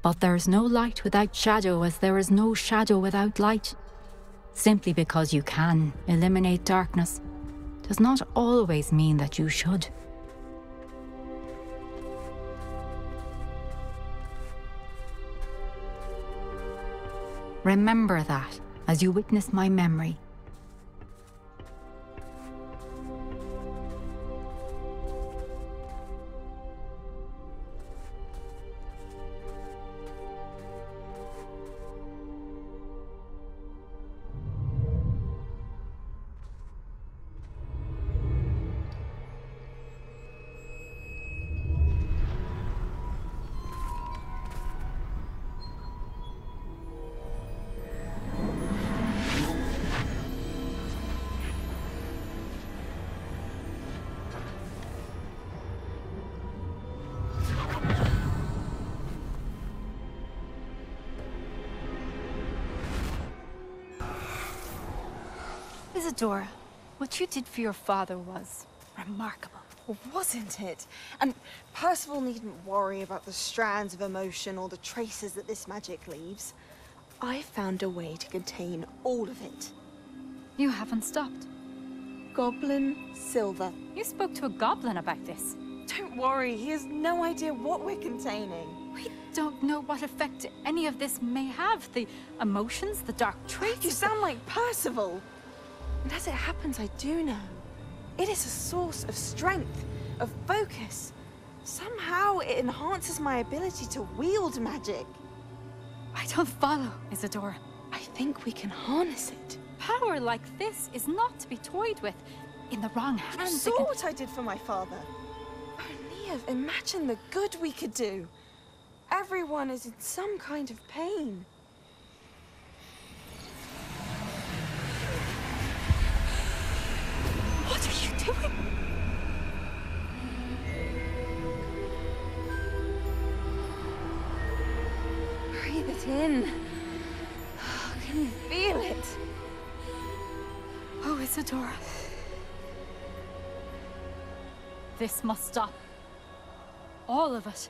But there is no light without shadow, as there is no shadow without light. Simply because you can eliminate darkness does not always mean that you should. Remember that as you witness my memory. Isidora, what you did for your father was remarkable. Well, wasn't it? And Percival needn't worry about the strands of emotion or the traces that this magic leaves. I found a way to contain all of it. You haven't stopped. Goblin Silver. You spoke to a goblin about this. Don't worry, he has no idea what we're containing. We don't know what effect any of this may have. The emotions, the dark traits. You sound like Percival. And as it happens, I do know. It is a source of strength, of focus. Somehow it enhances my ability to wield magic. I don't follow, Isidora. I think we can harness it. Power like this is not to be toyed with. In the wrong hands, You saw what I did for my father. Oh, Neve, imagine the good we could do. Everyone is in some kind of pain. What are you doing? Breathe it in. Can you feel it? Oh, Isidora. This must stop. All of it.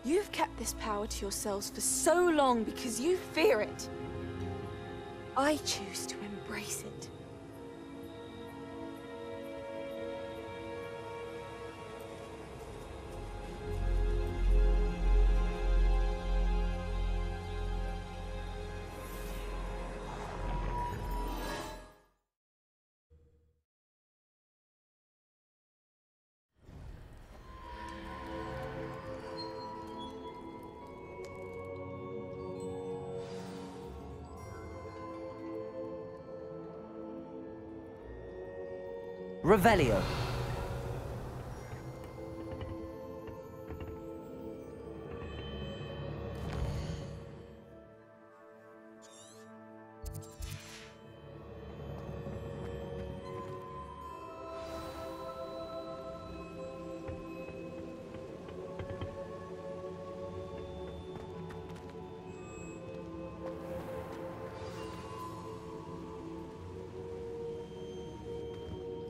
You've kept this power to yourselves for so long because you fear it. I choose to embrace it. Revelio.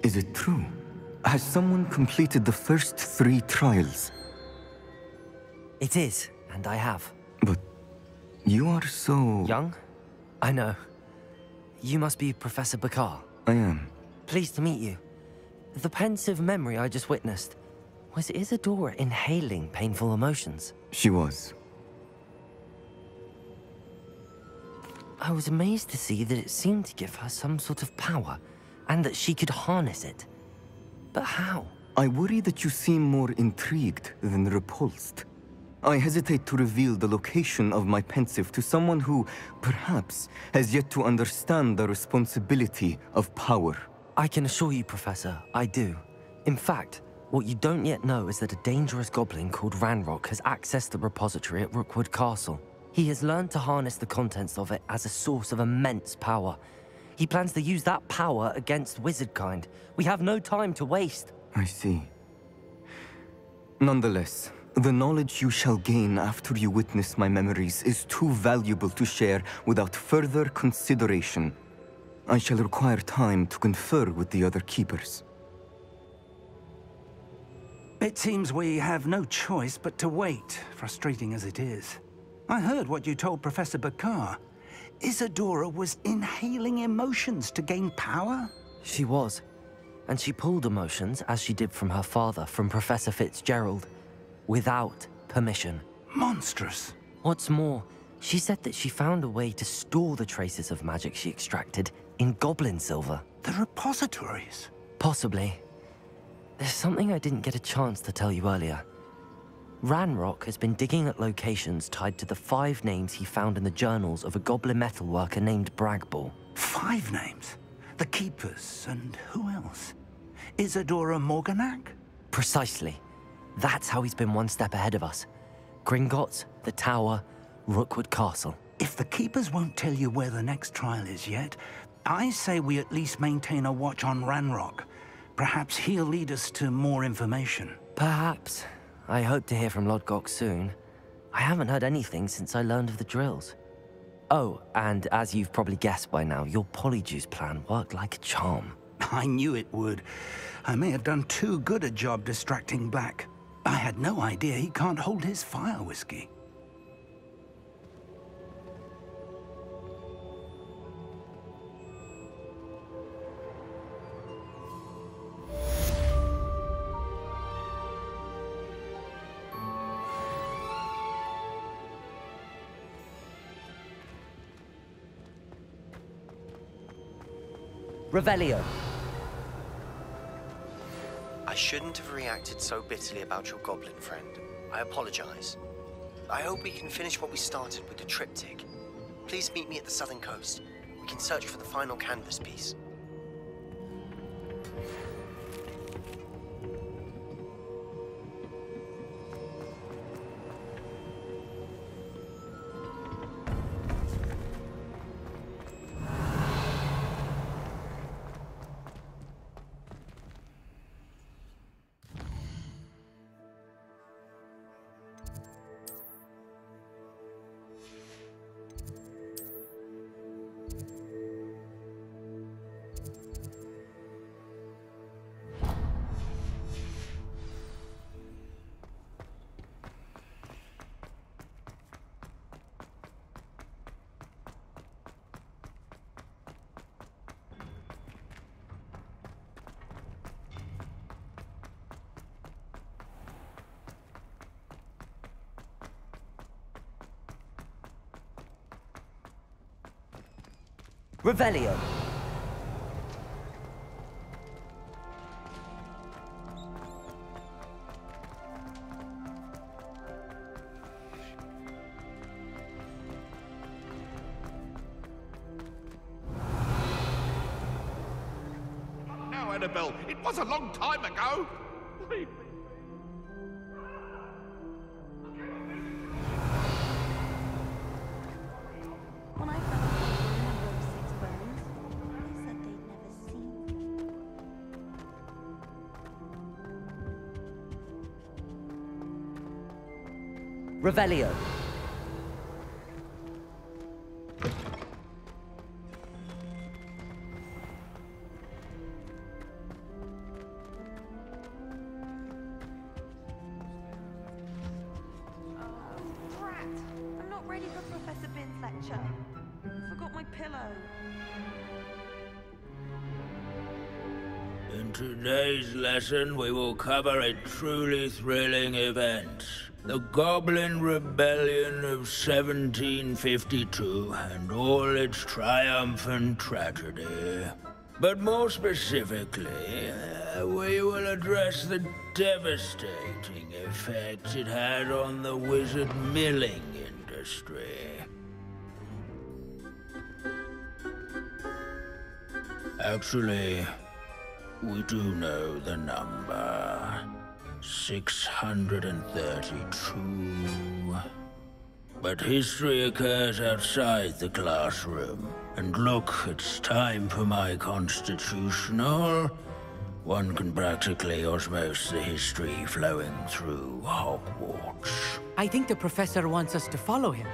Is it true? Has someone completed the first 3 trials? It is, and I have. But you are so... Young? I know. You must be Professor Bakar. I am. Pleased to meet you. The pensive memory I just witnessed, was Isidora inhaling painful emotions? She was. I was amazed to see that it seemed to give her some sort of power, and that she could harness it. But how? I worry that you seem more intrigued than repulsed. I hesitate to reveal the location of my pensive to someone who, perhaps, has yet to understand the responsibility of power. I can assure you, Professor, I do. In fact, what you don't yet know is that a dangerous goblin called Ranrock has accessed the repository at Rookwood Castle. He has learned to harness the contents of it as a source of immense power. He plans to use that power against wizardkind. We have no time to waste. I see. Nonetheless, the knowledge you shall gain after you witness my memories is too valuable to share without further consideration. I shall require time to confer with the other keepers. It seems we have no choice but to wait, frustrating as it is. I heard what you told Professor Bakar. Isadora was inhaling emotions to gain power? She was. And she pulled emotions, as she did from her father, from Professor Fitzgerald, without permission. Monstrous. What's more, she said that she found a way to store the traces of magic she extracted in goblin silver. The repositories? Possibly. There's something I didn't get a chance to tell you earlier. Ranrock has been digging at locations tied to the 5 names he found in the journals of a goblin metalworker named Bragball. 5 names? The Keepers, and who else? Isadora Morganac? Precisely. That's how he's been one step ahead of us. Gringotts, the Tower, Rookwood Castle. If the Keepers won't tell you where the next trial is yet, I say we at least maintain a watch on Ranrock. Perhaps he'll lead us to more information. Perhaps. I hope to hear from Lodgok soon. I haven't heard anything since I learned of the drills. Oh, and as you've probably guessed by now, your Polyjuice plan worked like a charm. I knew it would. I may have done too good a job distracting Black. I had no idea he can't hold his fire whiskey. Revelio. I shouldn't have reacted so bitterly about your goblin friend. I apologize. I hope we can finish what we started with the triptych. Please meet me at the southern coast. We can search for the final canvas piece. Revelio. Now, Annabelle, it was a long time ago. Leave me. When I fell asleep with a number of 6 bones, they said they'd never seen me. Revelio. I'm not ready for Professor Bin's lecture. I forgot my pillow. In today's lesson, we will cover a truly thrilling event. The Goblin Rebellion of 1752 and all its triumphant tragedy. But more specifically, we will address the devastating effects it had on the wizard milling industry. Actually, we do know the number. 632. But history occurs outside the classroom. And look, it's time for my constitutional. One can practically osmose the history flowing through Hogwarts. I think the professor wants us to follow him.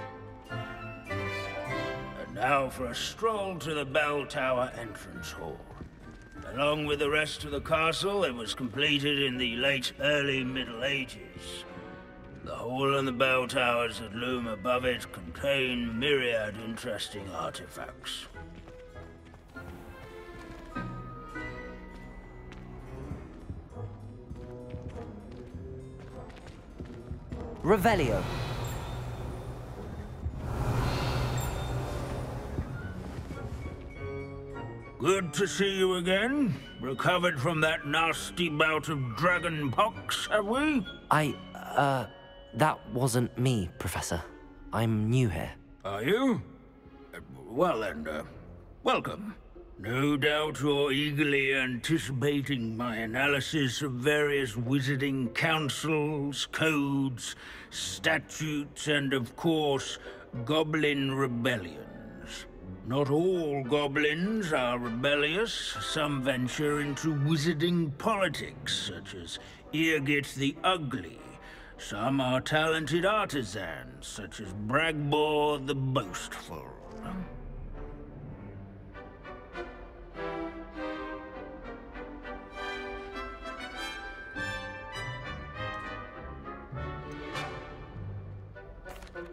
And now for a stroll to the Bell Tower entrance hall. Along with the rest of the castle, it was completed in the late early Middle Ages. The hall and the bell towers that loom above it contain myriad interesting artifacts. Revelio. Good to see you again. Recovered from that nasty bout of dragon pox, have we? That wasn't me, Professor. I'm new here. Are you? Well then, welcome. No doubt you're eagerly anticipating my analysis of various wizarding councils, codes, statutes, and of course, goblin rebellions. Not all goblins are rebellious. Some venture into wizarding politics, such as Irgit the Ugly. Some are talented artisans, such as Bragbor the Boastful.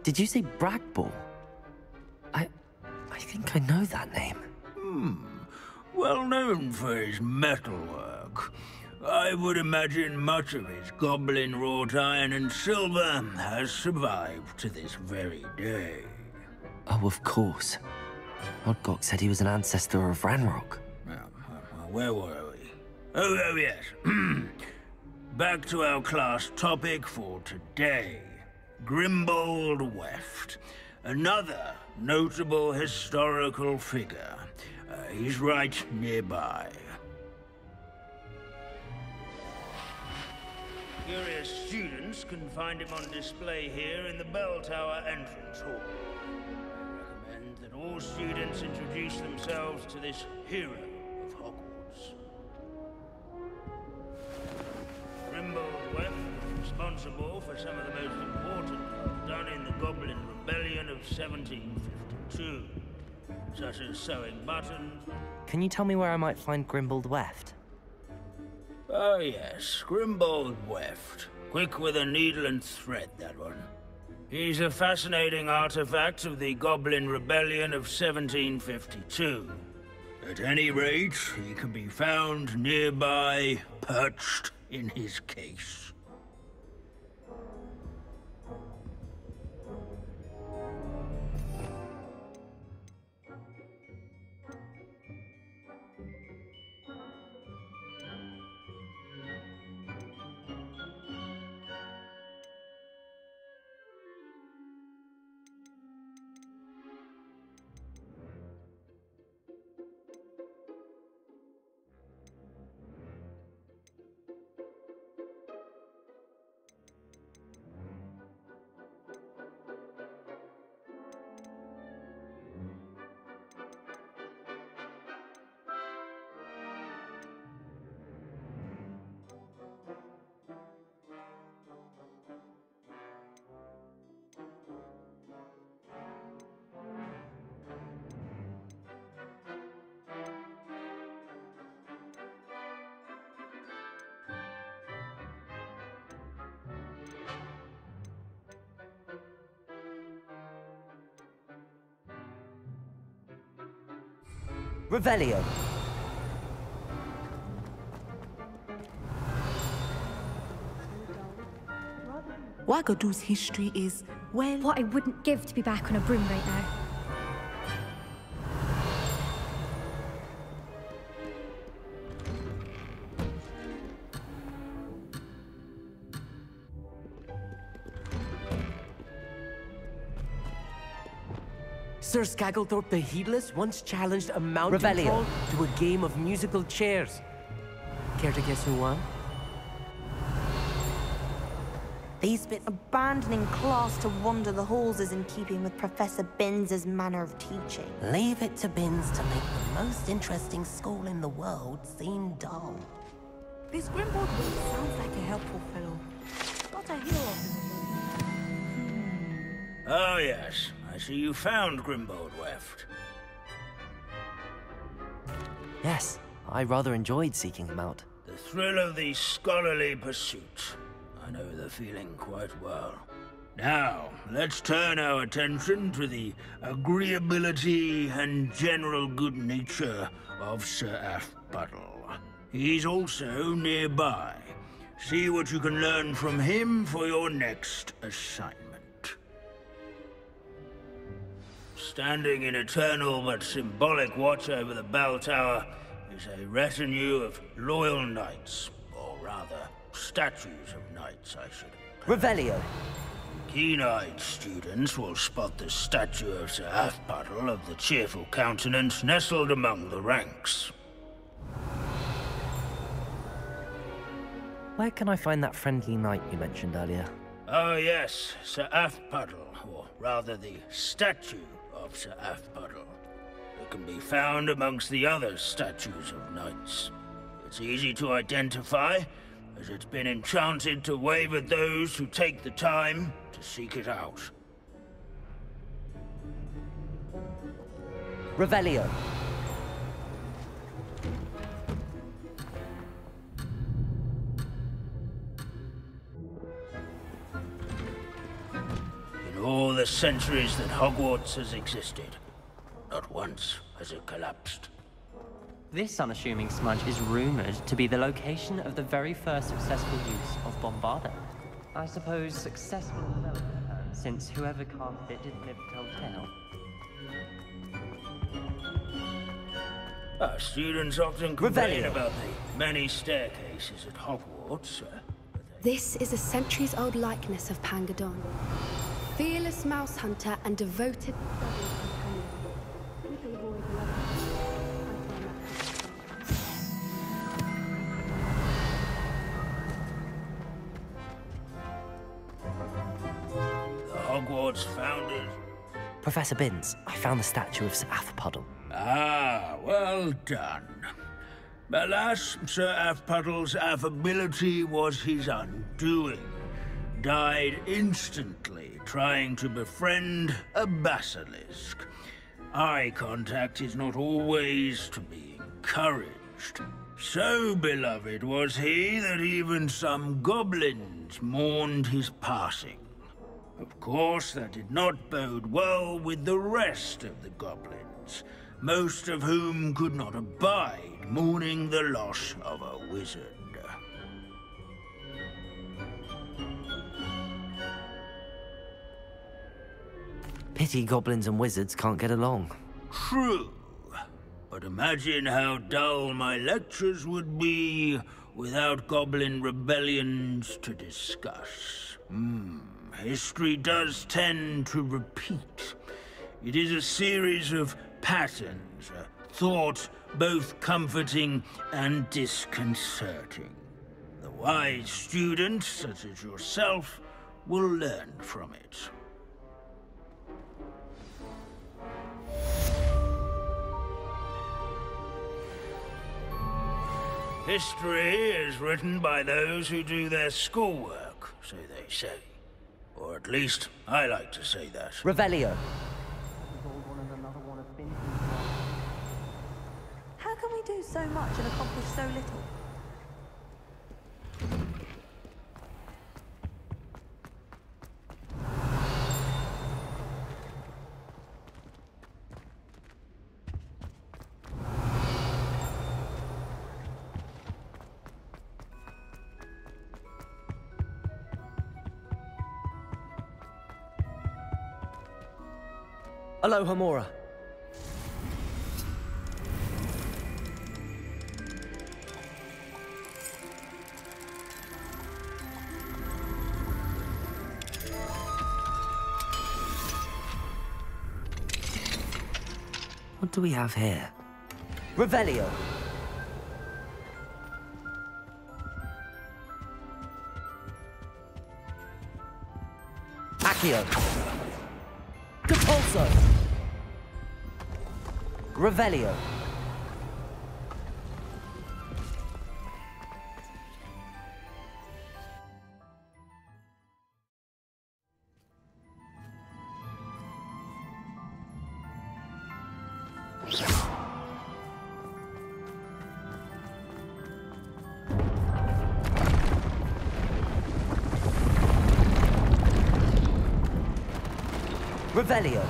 Did you say Bragbor? I think I know that name. Well known for his metalwork. I would imagine much of his goblin-wrought iron and silver has survived to this very day. Oh, of course. Odgok said he was an ancestor of Ranrock. Where were we? Oh yes. Back to our class topic for today. Grimbold Weft. Another notable historical figure. He's right nearby. Curious students can find him on display here in the Bell Tower entrance hall. I recommend that all students introduce themselves to this hero of Hogwarts. Grimbold Weft was responsible for some of the most important work done in the Goblin Rebellion of 1752, such as sewing buttons. Can you tell me where I might find Grimbold Weft? Oh yes, Grimbold Weft. Quick with a needle and thread, that one. He's a fascinating artifact of the Goblin Rebellion of 1752. At any rate, he can be found nearby, perched in his case. Revelio. Wagadu's history is, well... What I wouldn't give to be back on a broom right now. Sir Skagglethorpe the Heedless once challenged a mountain Revelio. troll to a game of musical chairs. Care to guess who won? These bits abandoning class to wander the halls is in keeping with Professor Binns' manner of teaching. Leave it to Binns to make the most interesting school in the world seem dull. This Grimbold Weft sounds like a helpful fellow. Not a hero. Oh yes, I see you found Grimbold Weft. Yes, I rather enjoyed seeking him out. The thrill of the scholarly pursuit. I know the feeling quite well. Now, let's turn our attention to the agreeability and general good nature of Sir Aphbuttle. He's also nearby. See what you can learn from him for your next assignment. Standing in eternal but symbolic watch over the bell tower is a retinue of loyal knights, or rather, statues of knights, I should. Revelio. Keen-eyed students will spot the statue of Sir Aphbuttle of the cheerful countenance nestled among the ranks. Where can I find that friendly knight you mentioned earlier? Oh yes, Sir Aphbuttle, or rather the statue of Sir Aphbuttle. It can be found amongst the other statues of knights. It's easy to identify, as it's been enchanted to wave at those who take the time to seek it out. Revelio. In all the centuries that Hogwarts has existed, not once has it collapsed. This unassuming smudge is rumored to be the location of the very first successful use of Bombarda. I suppose successful development plan, since whoever carved it didn't live to tell tale. Our students often complain about the many staircases at Hogwarts. This is a centuries-old likeness of Pangadon. Fearless mouse hunter and devoted Hogwarts founded. Professor Binns, I found the statue of Sir Aphbuttle. Ah, well done. Alas, Sir Aphbuttle's affability was his undoing. Died instantly trying to befriend a basilisk. Eye contact is not always to be encouraged. So beloved was he that even some goblins mourned his passing. Of course, that did not bode well with the rest of the goblins, most of whom could not abide mourning the loss of a wizard. Pity goblins and wizards can't get along. True. But imagine how dull my lectures would be without goblin rebellions to discuss. History does tend to repeat. It is a series of patterns, a thought both comforting and disconcerting. The wise student, such as yourself, will learn from it. History is written by those who do their schoolwork, so they say. Or at least, I like to say that. Revelio. How can we do so much and accomplish so little? Aloha Mora. What do we have here? Revelio. Accio. Capulso. Revelio. Revelio.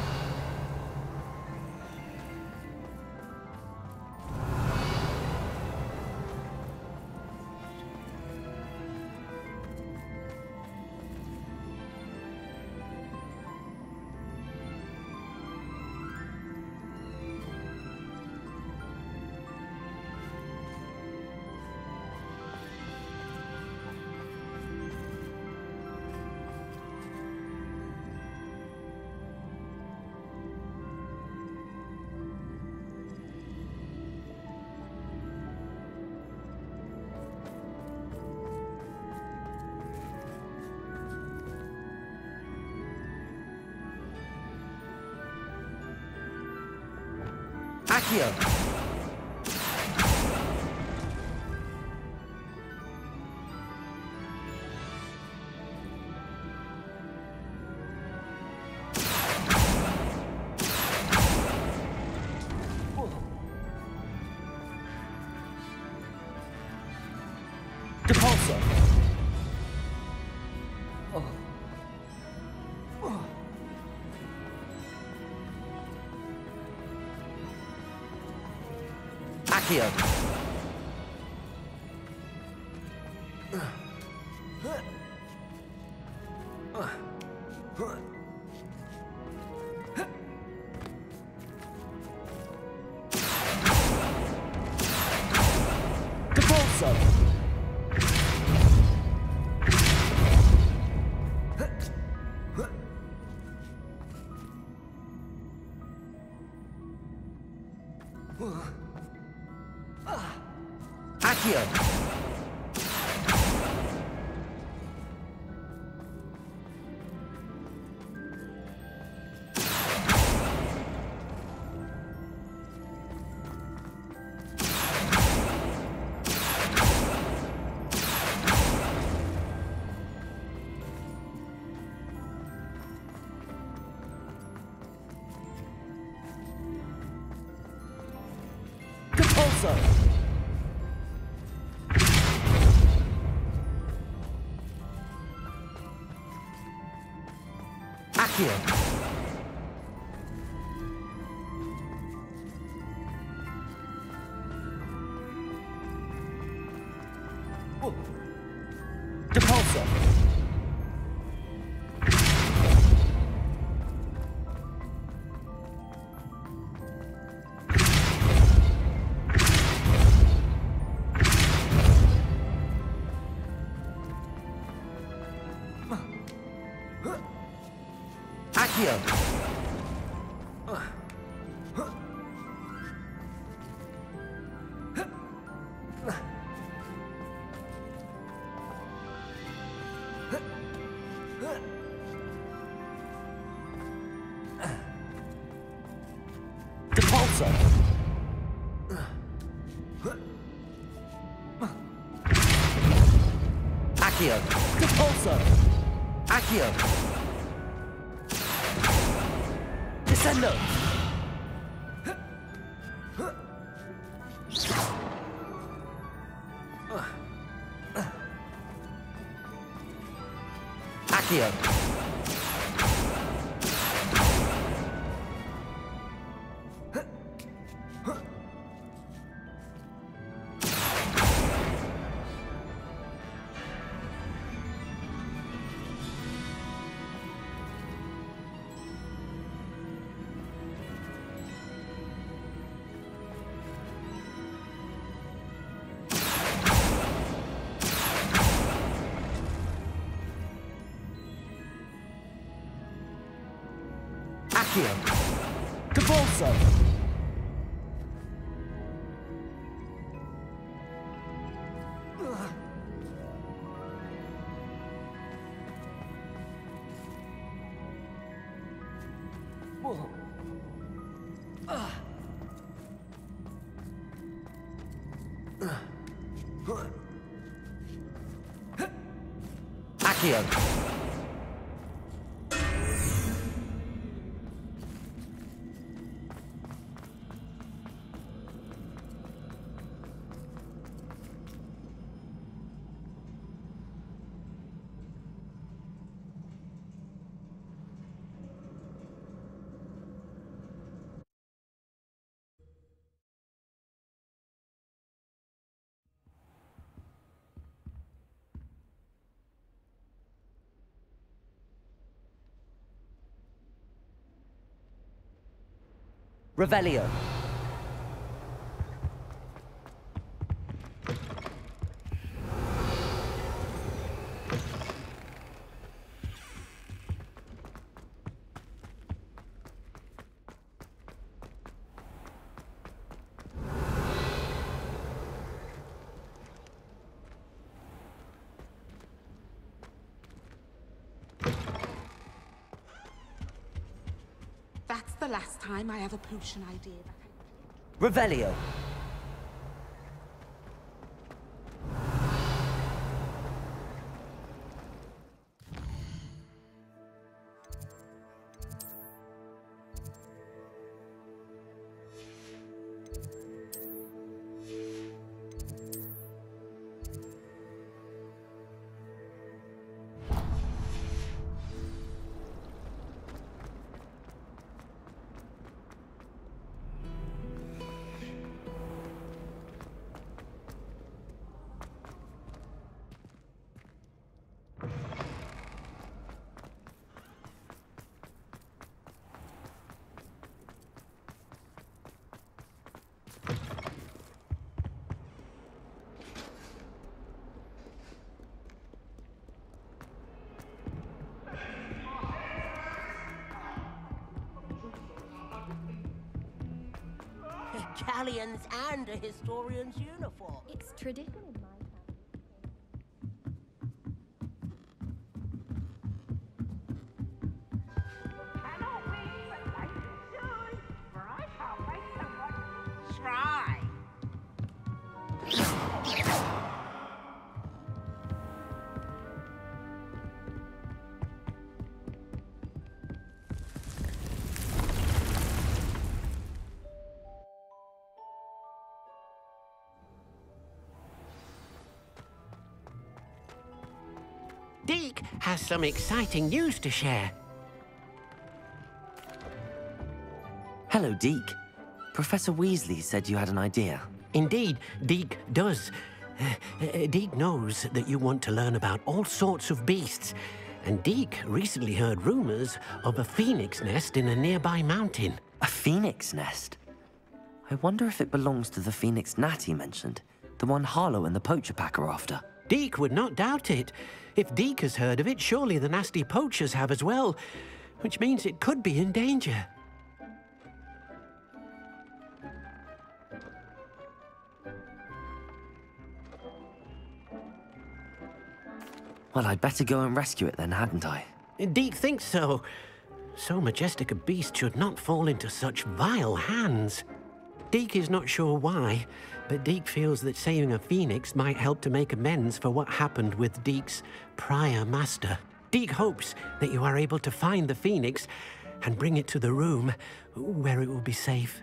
Accio. Depulso. Accio. Depulso. Accio. Depulso. Accio. Depulso. Accio. Depulso. Accio. Depulso. Accio. Descendo. Accio. Accio. Depulso. Accio. Revelio. That's the last time I have a potion idea. Revelio. Galleons and a historian's uniform. It's tradition in my Try. Deek has some exciting news to share. Hello, Deek. Professor Weasley said you had an idea. Indeed, Deek does. Deek knows that you want to learn about all sorts of beasts, and Deek recently heard rumors of a phoenix nest in a nearby mountain. A phoenix nest? I wonder if it belongs to the phoenix gnat he mentioned, the one Harlow and the poacher pack are after. Deek would not doubt it. If Deek has heard of it, surely the nasty poachers have as well, which means it could be in danger. Well, I'd better go and rescue it then, hadn't I? Deek thinks so. So majestic a beast should not fall into such vile hands. Deek is not sure why, but Deek feels that saving a phoenix might help to make amends for what happened with Deek's prior master. Deek hopes that you are able to find the phoenix and bring it to the room where it will be safe.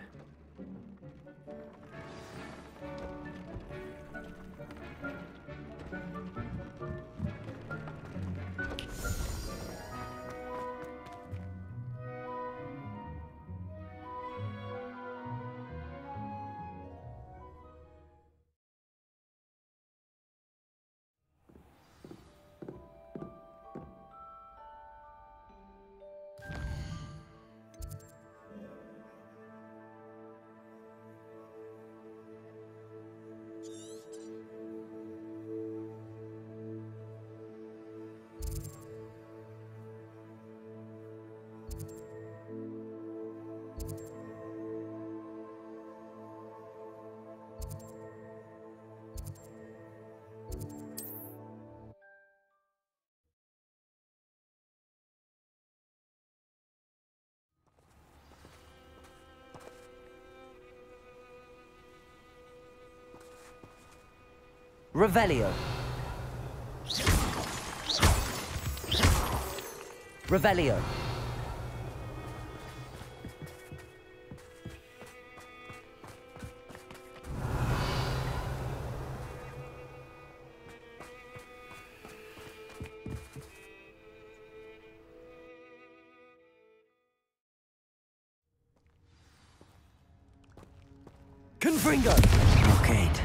Revelio. Revelio. Confringo! Blockade.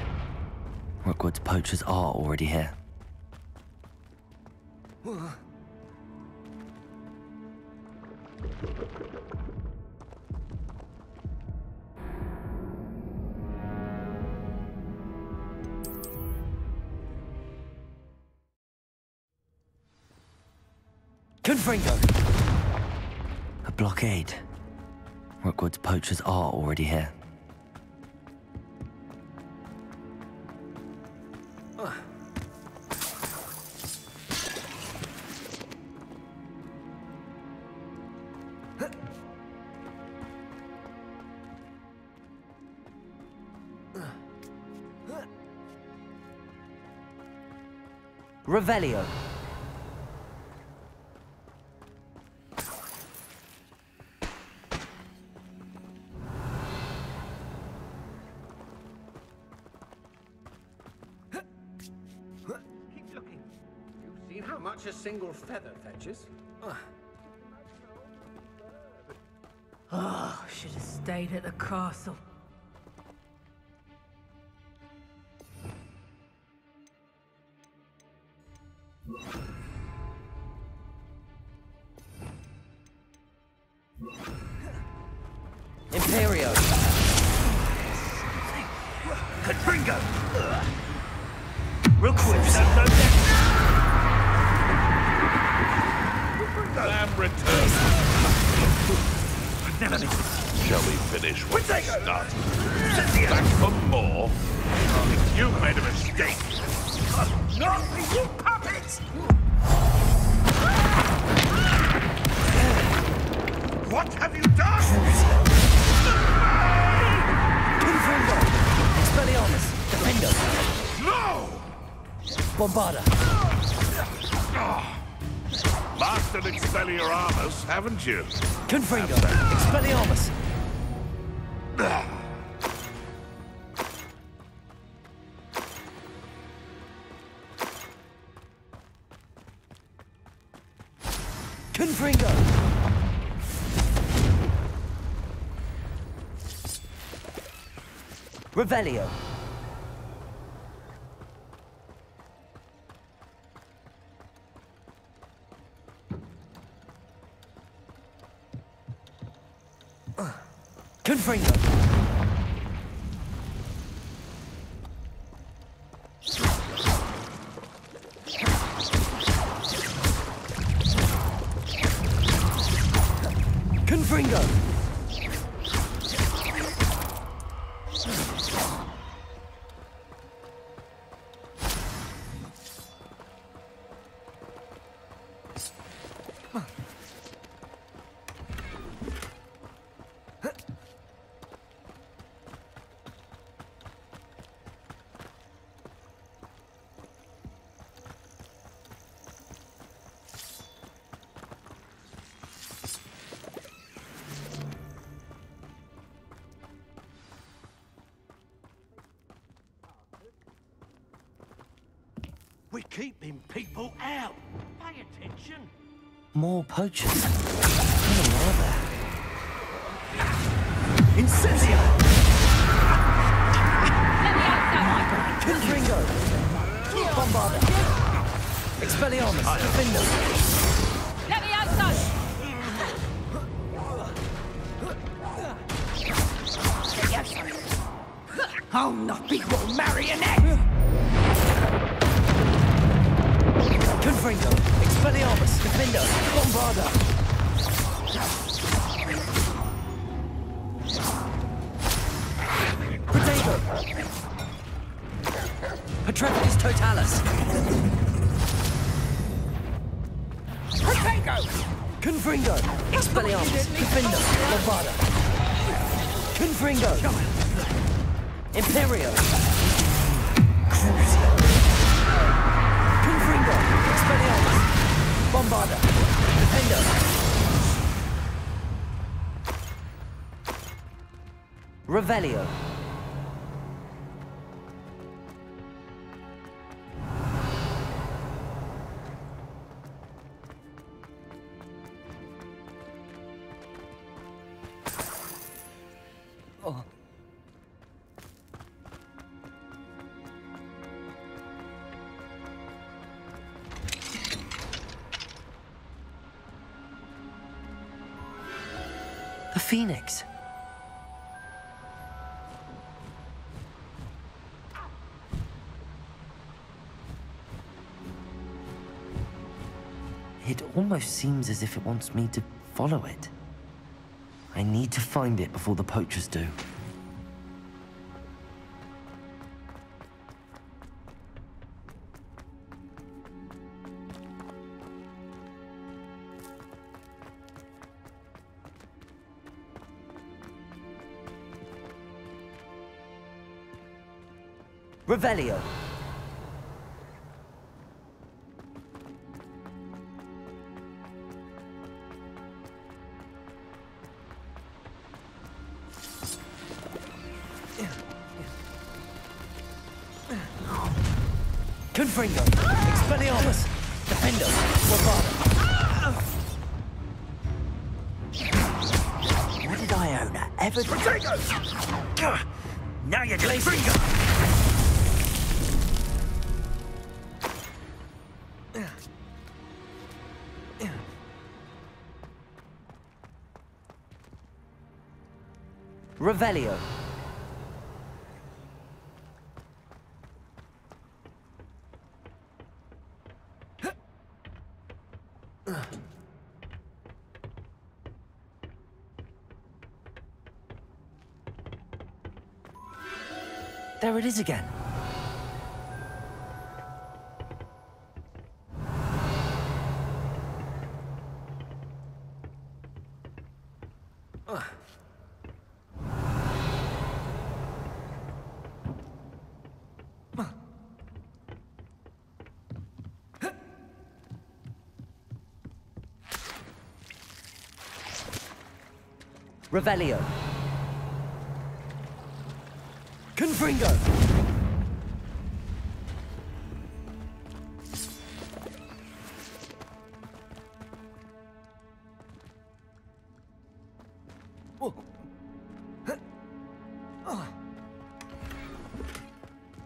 Rookwood's poachers are already here. Confringo! A blockade. Rookwood's poachers are already here. Revelio. Keep looking. You've seen how much a single feather fetches? Oh, should have stayed at the castle. Imperio! Confringo! Rookwood's have no death! Lamb returns. I've never been. Shall we finish what we started? Back for more? You made a mistake. Not you puppets! What have you done? Confringo! Expelliarmus! Defendo! No! Bombarda! Mastered Expelliarmus, haven't you? Confringo! Expelliarmus! Confringo! Revelio. Confringo. Confringo. We're keeping people out. Pay attention. More poachers. How many are there? Incendio! Confringo! Bombarda! Expelliarmus! Defender! Let me outside! I'll not be your marionette! Confringo! Expelliarmus! Defender! Bombarda! Protego! Petrepidus Totalis! Protego! Confringo! Expelliarmus! Defender! Bombarda! Confringo! Imperio! Confringo! Expelliarmus! Bombarda! Defender! Revelio! Oh. The Phoenix. It almost seems as if it wants me to follow it. I need to find it before the poachers do. Revelio. Confringo. Expelliarmus. Defendo. Bombardum. What did Iona ever do? Confringo! Now you're getting Confringo! Revelio. There it is again. Revelio. Confringo.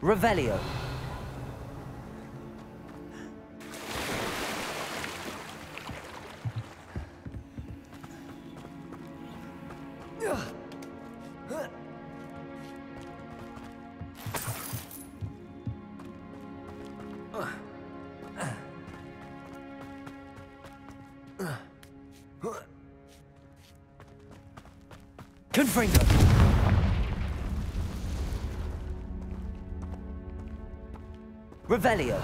Revelio. Confringo. Revelio.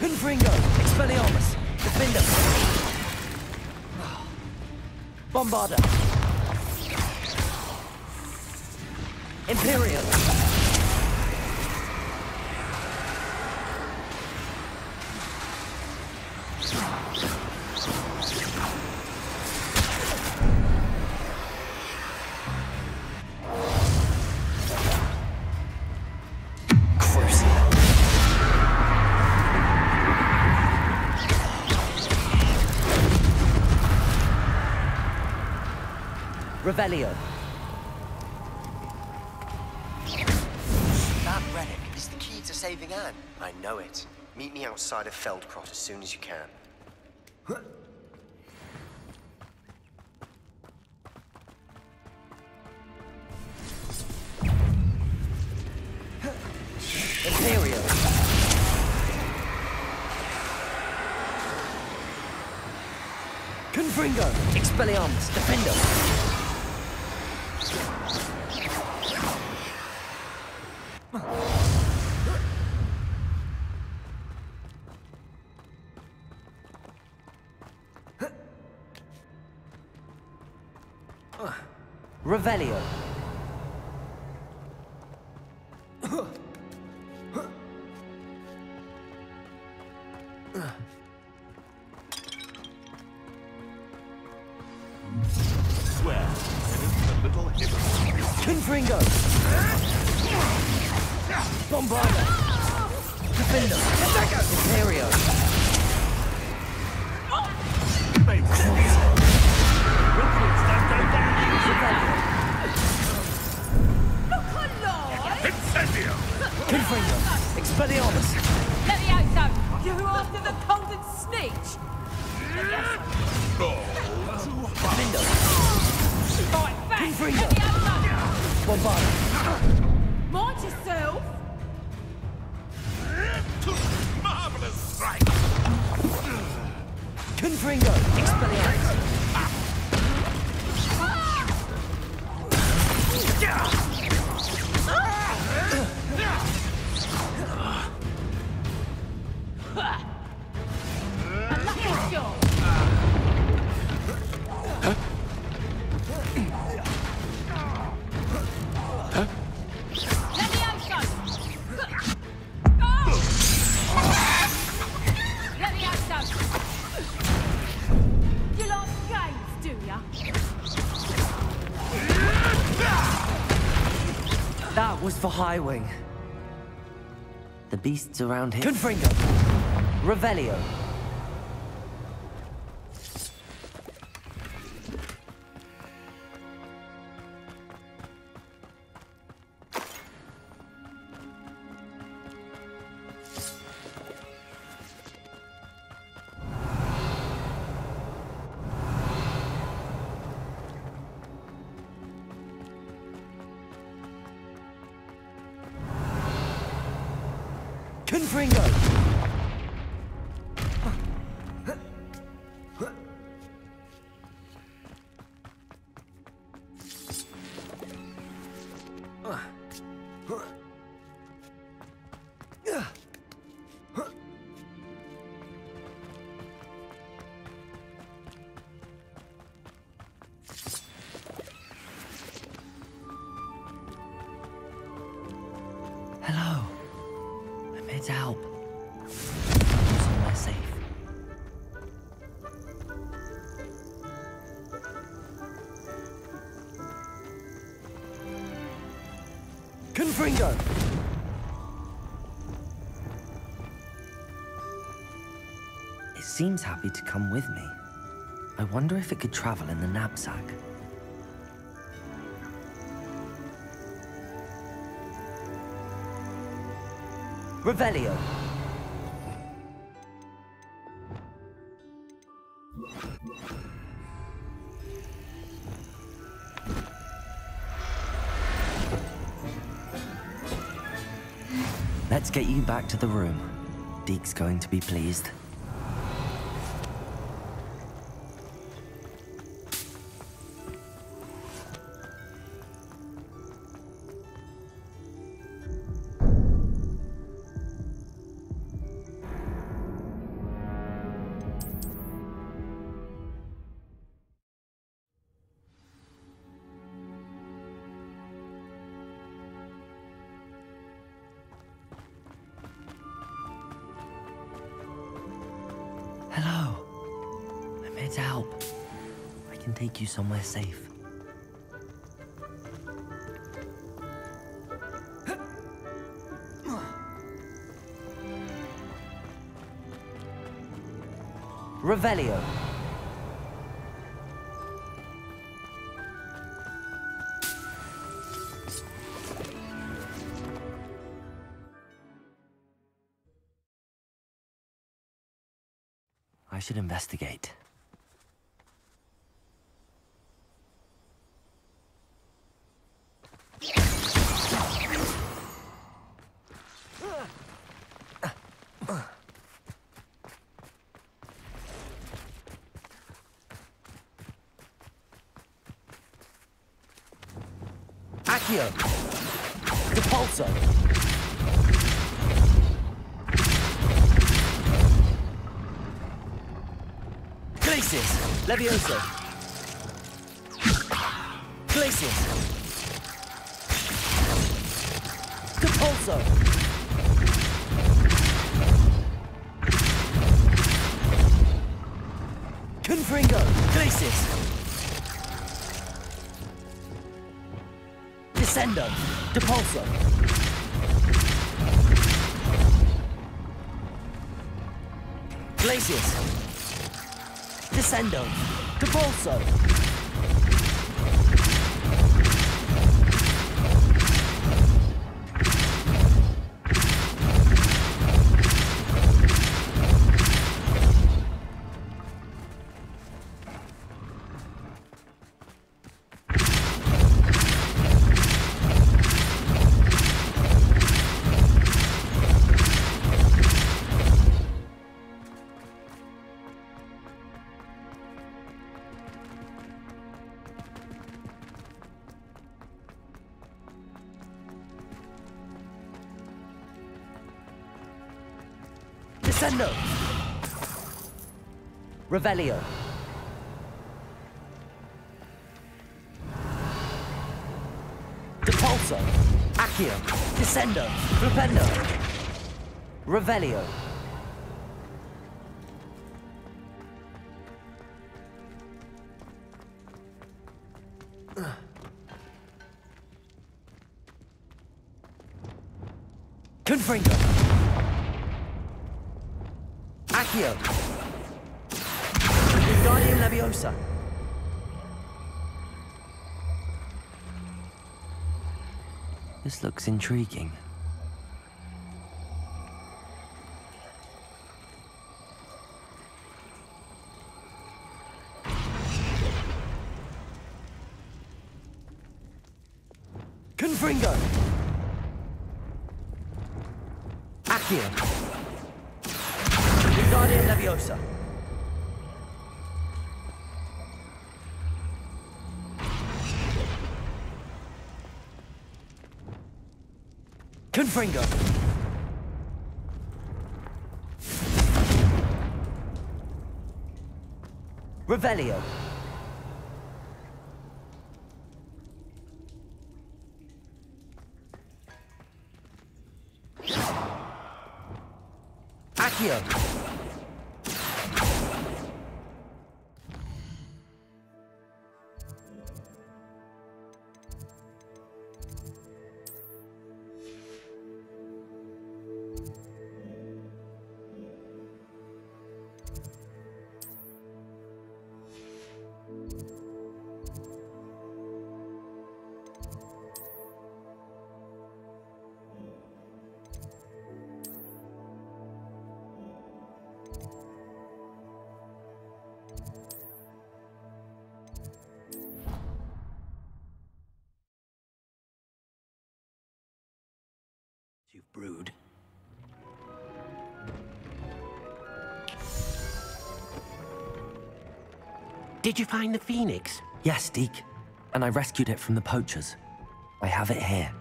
Confringo. Expelliarmus. Defender. Bombarda. Imperial. Revelio. That relic is the key to saving Anne. I know it. Meet me outside of Feldcrot as soon as you can. Imperial. Confringo. Expelliarmus. Defendo. Revelio. little hypocrite. Confringo! Bombarda! Defender! Imperio! Incendio! Confringo! Expelliarmus! Levioso! You're after the cold and snitch! Defender! Right back! Confringo! Levioso! Bombarda! Mind yourself! Marvelous strike! Confringo! Expelliarmus! That was for Highwing. The beasts around here. Confringo! Revelio. Confringo! Hello. I'm here to help. Somewhere safe. Confringo! It seems happy to come with me. I wonder if it could travel in the knapsack. Revelio. Let's get you back to the room. Deke's going to be pleased. Hello. I'm here to help. I can take you somewhere safe. Revelio. I should investigate. Accio! Depulso! Glacius! Levioso! Glacius! Depulso! Confringo! Glacius! Descendo! Depulso! Glacius! Descendo! Depulso! Descendo! Revelio! Depulso! Accio! Descendo! Flipendo! Revelio! Confringo! Accio! Wingardium Leviosa! This looks intriguing. Confringo! Accio! Wingardium Leviosa! Confringo! Revelio! Accio! You've brewed. Did you find the Phoenix? Yes, Deek. And I rescued it from the poachers. I have it here.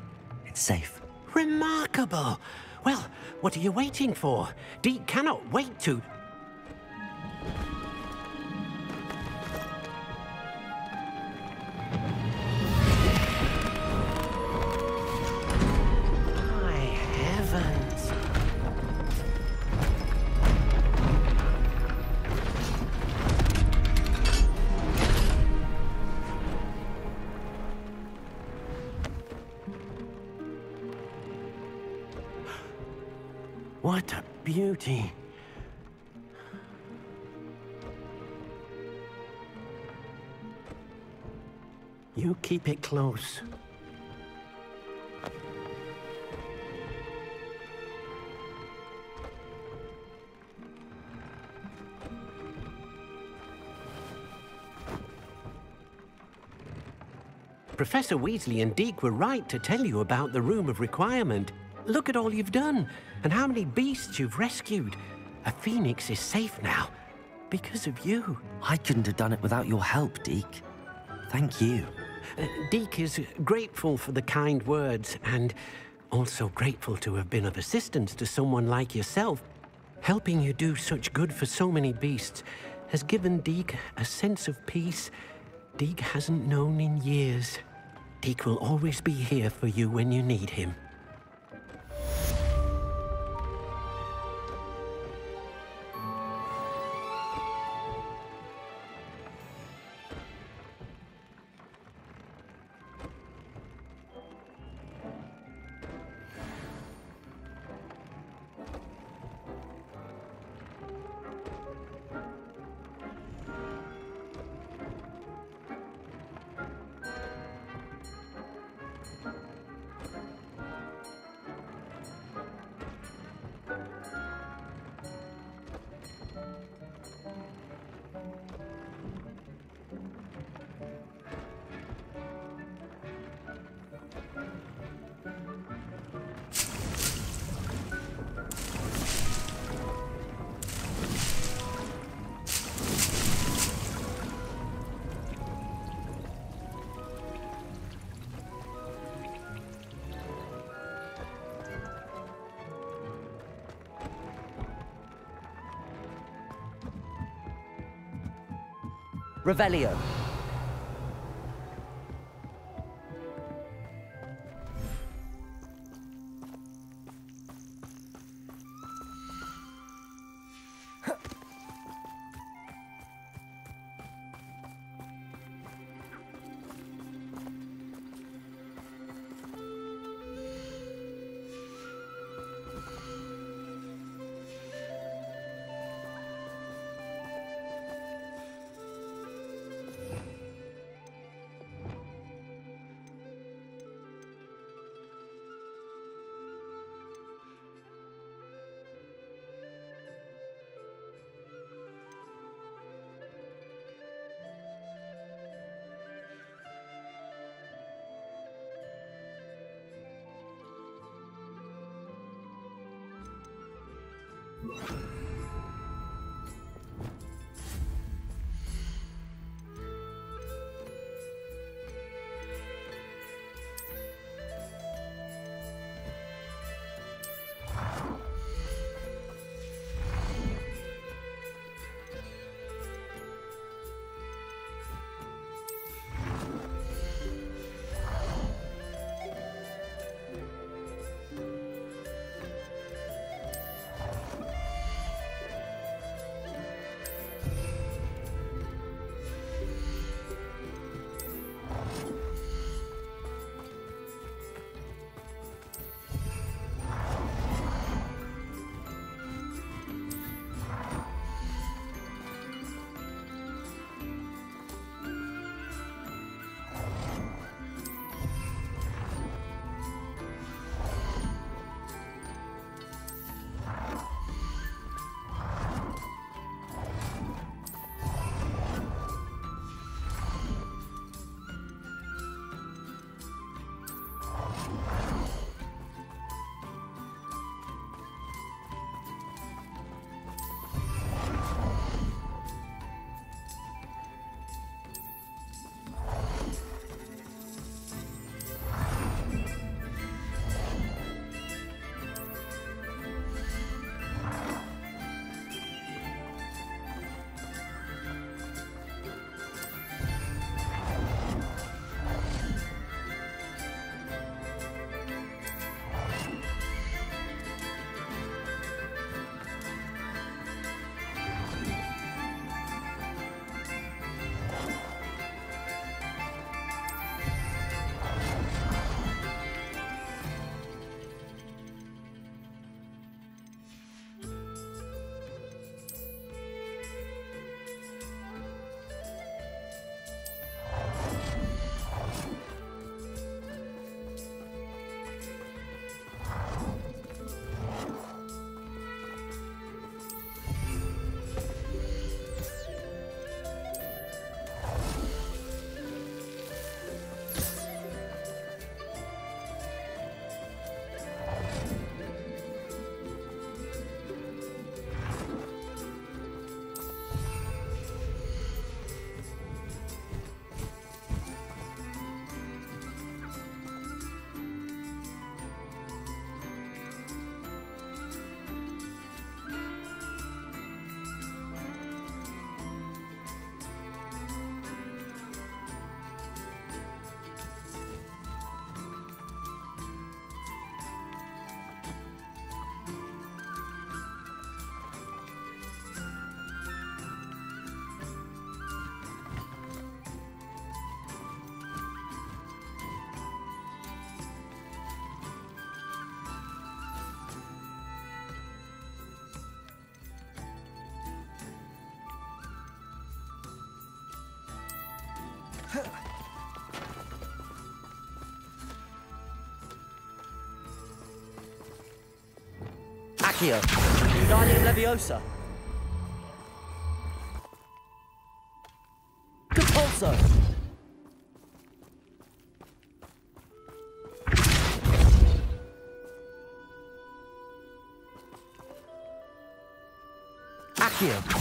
It's safe. Remarkable! Well, what are you waiting for? Deek cannot wait to... What a beauty. You keep it close. Professor Weasley and Deek were right to tell you about the Room of Requirement. Look at all you've done, and how many beasts you've rescued. A Phoenix is safe now, because of you. I couldn't have done it without your help, Deek. Thank you. Deek is grateful for the kind words, and also grateful to have been of assistance to someone like yourself. Helping you do such good for so many beasts has given Deek a sense of peace Deek hasn't known in years. Deek will always be here for you when you need him. Revelio. Accio. Wingardium Leviosa. Compulso. Accio.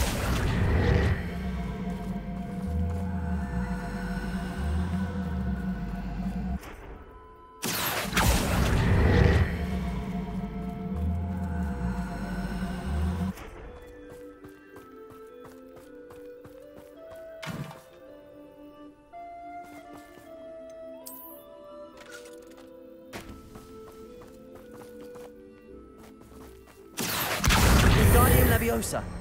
Leviosa.